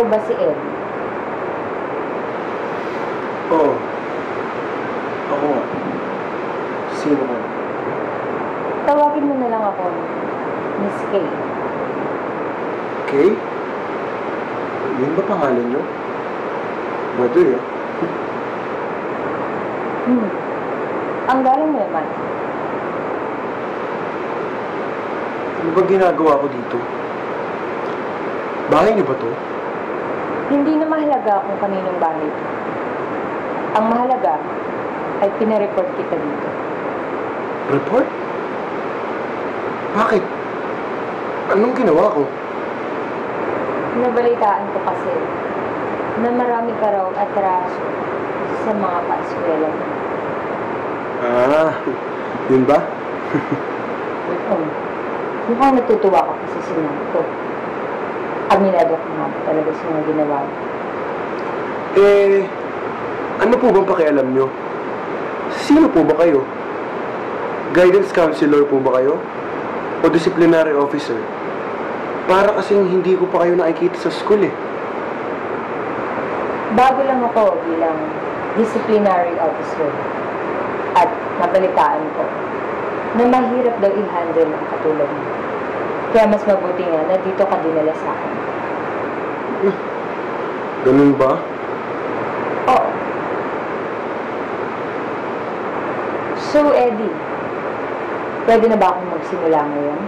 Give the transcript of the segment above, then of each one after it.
ba si Ed? Oo. Ako nga. Sino ka? Tawagin mo na lang ako, Miss Kay. Kay? Yun ba pangalan nyo? Madoy, ah. Ang galing mo naman. Ano ba ginagawa ko dito? Bahay niyo ba to? Hindi na mahalaga kung kaninong bahay ito. Ang mahalaga ay pinareport kita dito. Report? Bakit? Anong ginawa ko? Nabalitaan ko kasi na marami ka raw atraso sa mga paeskwela mo. Ah, yun ba? Mukhang natutuwa ka kasi sinabi ko. Aminado ko nga ba talaga sa mga ginawa mo. Ano po bang pakialam nyo? Sino po ba kayo? Guidance counselor po ba kayo? O disciplinary officer? Para kasing hindi ko pa kayo nakikita sa school eh. Bago lang ako bilang disciplinary officer. At nabalitaan ko na mahirap daw i-handle ang katulad mo. Kaya mas mabuti nga na dito ka dinala sa akin. Ganun ba? Oo. So, Eddie, pwede na ba akong magsimula ngayon?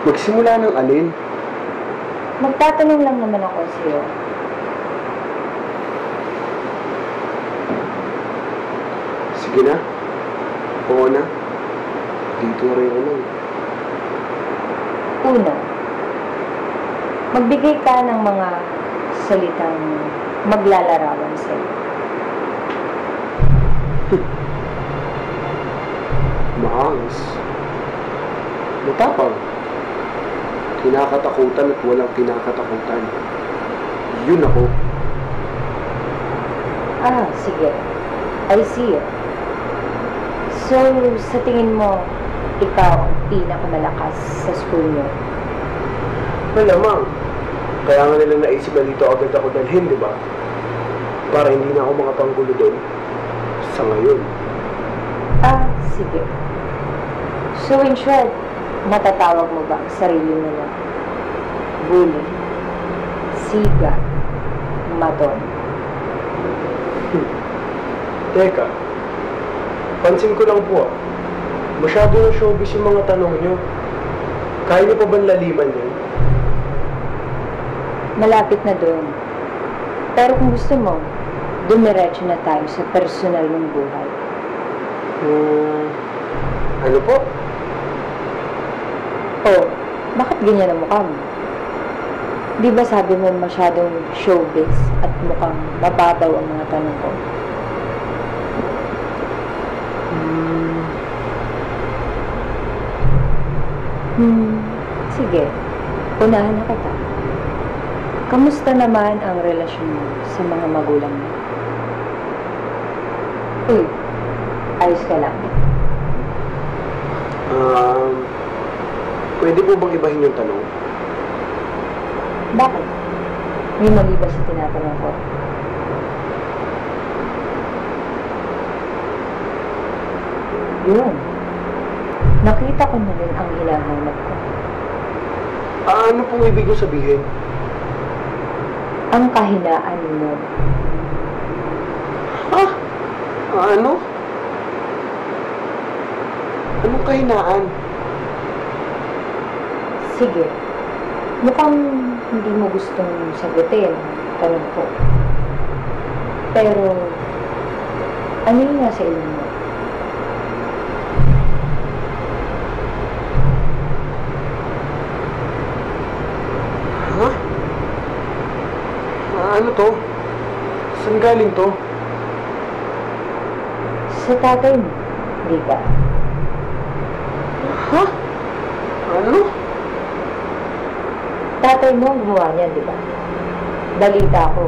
Magsimula ng alin? Magtatanong lang naman ako sa'yo. Sige na. Oo na. Dito na rin ako. Una, magbigay ka ng mga salitang maglalarawan sa'yo. Maangas. Matapang. Kinakatakutan at walang kinakatakutan. Yun ako. Ah, sige. I see it. So, sa tingin mo, ikaw ang pinakamalakas sa school niyo? Malamang. Kaya nga nilang naisip na dito agad ako dalhin, di ba? Para hindi na ako makapanggulo doon. Sa ngayon. Ah, sige. So, in short, matatawag mo ba ang sarili mo na bully, siga, madon? Teka. Pansin ko lang po masyado na showbiz yung mga tanong nyo. Kaya niyo pa ba laliman yun? Malapit na doon. Pero kung gusto mo, dumiretso na tayo sa personal mong buhay. Ano po? Oh, bakit ganyan ang mukha mo? Di ba sabi mo masyadong showbiz at mukhang mababaw ang mga tanong ko? Sige, unahan na kita. Kamusta naman ang relasyon mo sa mga magulang mo? Uy, ayos ka lang. Pwede po bang ibahin yung tanong? Bakit? May mali ba sa tinatanong ko? Yun. Nakita ko na rin ang hinahanap ko. Ano pong ibig ko sabihin? Ang kahinaan mo. Ano? Anong kahinaan? Sige. Mukhang hindi mo gustong sagutin ang tanong ko. Pero, ano yung nasa ilong mo? Ano to? Saan galing to? Sa tatay mo, di ba? Ano? Tatay mo ang gumawa niya, di ba? Balita ko,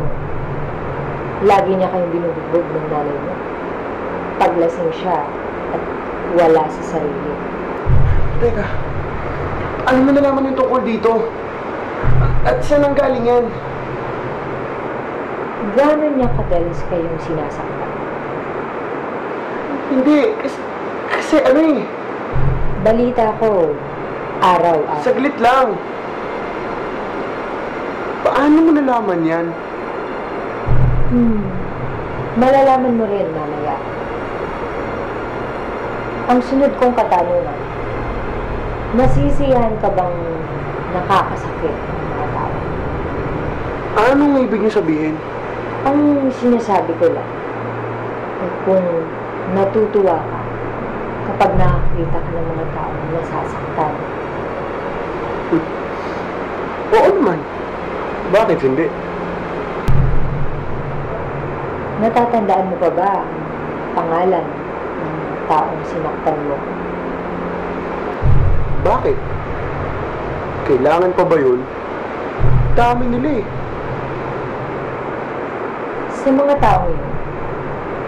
lagi niya kayong binubugbog ng nanay mo. Paglasing siya at wala sa sarili. Teka, ano mo nalaman yung tungkol dito? At saan ang galing yan? Gano'n niya kadalas kayong sinasaktan? Hindi, kasi ano eh. Balita ko, araw-araw. Saglit lang. Paano mo nalaman yan? Malalaman mo rin mamaya. Ang sunod kong katanungan, nasisiyahan ka bang nakakasakit ng mga tao? Anong ibig niyo sabihin? Ang sinasabi ko lang, ay kung natutuwa ka kapag nakakita ka ng mga tao na nasasaktan. Oo naman. Bakit hindi? Natatandaan mo pa ba ang pangalan ng taong sinaktan mo? Bakit? Kailangan pa ba yun? Dami nila eh. Sa mga taong yun,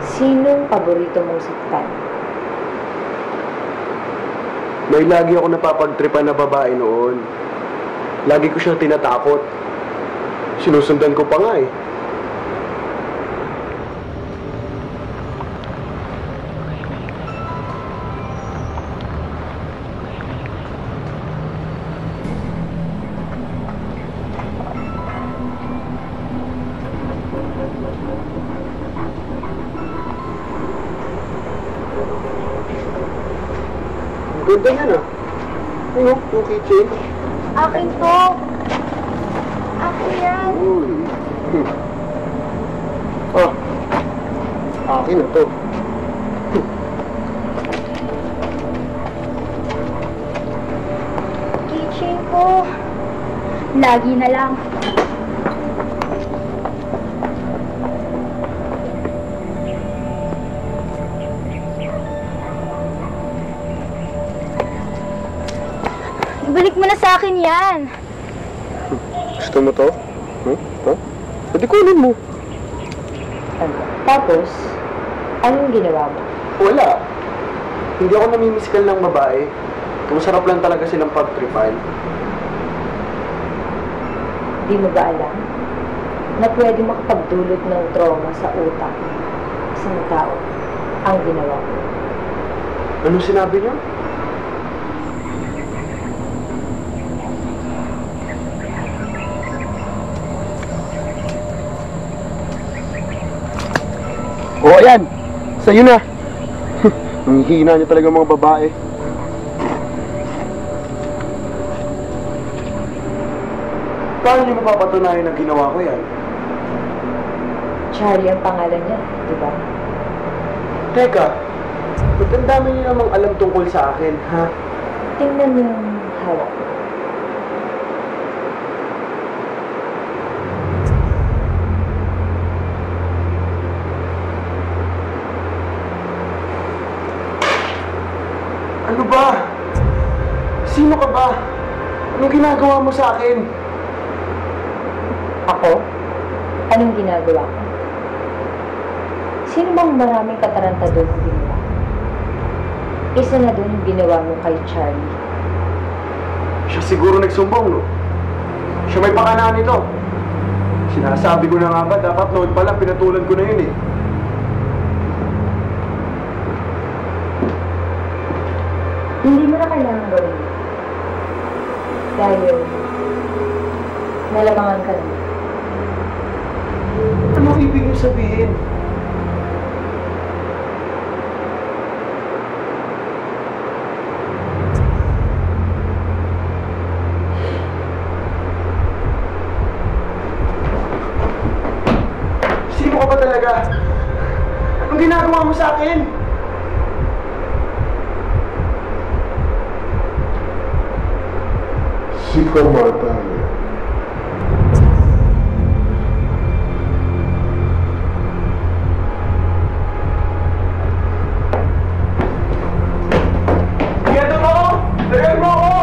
sinong paborito mong saktan? May lagi ako napapagtripan na babae noon. Lagi ko siyang tinatakot. Sinusundan ko pa nga eh. Ganda yan ah. Ano? Yung keychain? Akin to. Akin yan. Uy. Ah. Akin na to. Keychain ko. Lagi na lang. Ibalik mo na sa akin yan. Gusto mo to? Ito? Pwede kunin mo. Tapos, anong ginawa mo? Wala. Hindi ako namimiskal ng babae. Masarap lang talaga silang pagtripan. Di mo ba alam na pwede makapagdulot ng trauma sa utak sa mga tao ang ginawa mo? Anong sinabi niyo? O ayan, sa'yo na. Ang hina niyo talaga mga babae. Paano niyo mapapatunayan na ginawa ko yan? Charlie ang pangalan niya, di ba? Teka, ba't ang dami niyo namang alam tungkol sa akin, ha? Tingnan mo yung hawak ko. Ano ba? Sino ka ba? Anong ginagawa mo sa akin? Ako? Anong ginagawa ko? Sino bang maraming katarantado ang ginawa? Isa na doon yung ginawa mo kay Charlie. Siya siguro nagsumbong, no? Siya may pakana nito. Sinasabi ko na nga ba, dapat noon pala pinatulan ko na yun eh. Hindi mo na kailangan gawin. Dahil nalamangan ka na. Anong ibig niyo sabihin? Sino ka ba talaga? Anong ginagawa mo sa akin? Si Kamataya. Tingnan mo ako! Tingnan mo ako!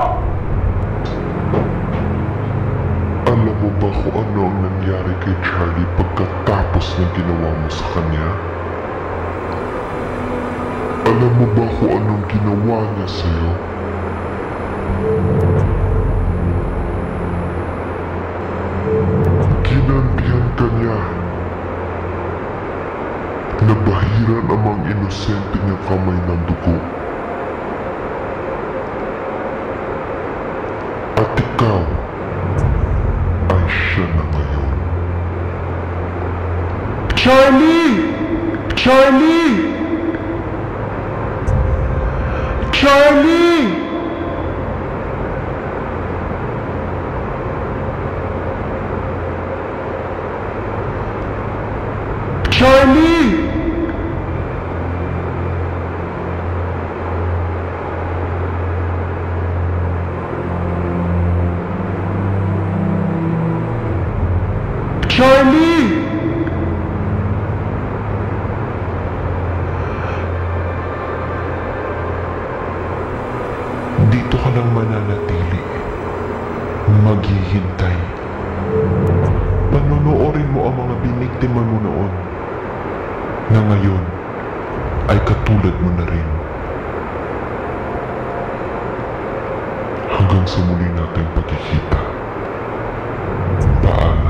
Alam mo ba kung ano ang nangyari kay Charlie pagkatapos ng ginawa mo sa kanya? Alam mo ba kung anong ginawa niya sa'yo? Kinandihan ka niya. Nabahiran ang mga inosente niyang kamay ng dugo. At ikaw ay siya na ngayon. Charlie! Charlie! Charlie! Charlie! Charlie! Dito ka lang mananatili. Maghihintay. Panonoorin mo ang mga biniktima mo noon na ngayon ay katulad mo na rin. Hanggang sa muli nating pagkikita. Paalam.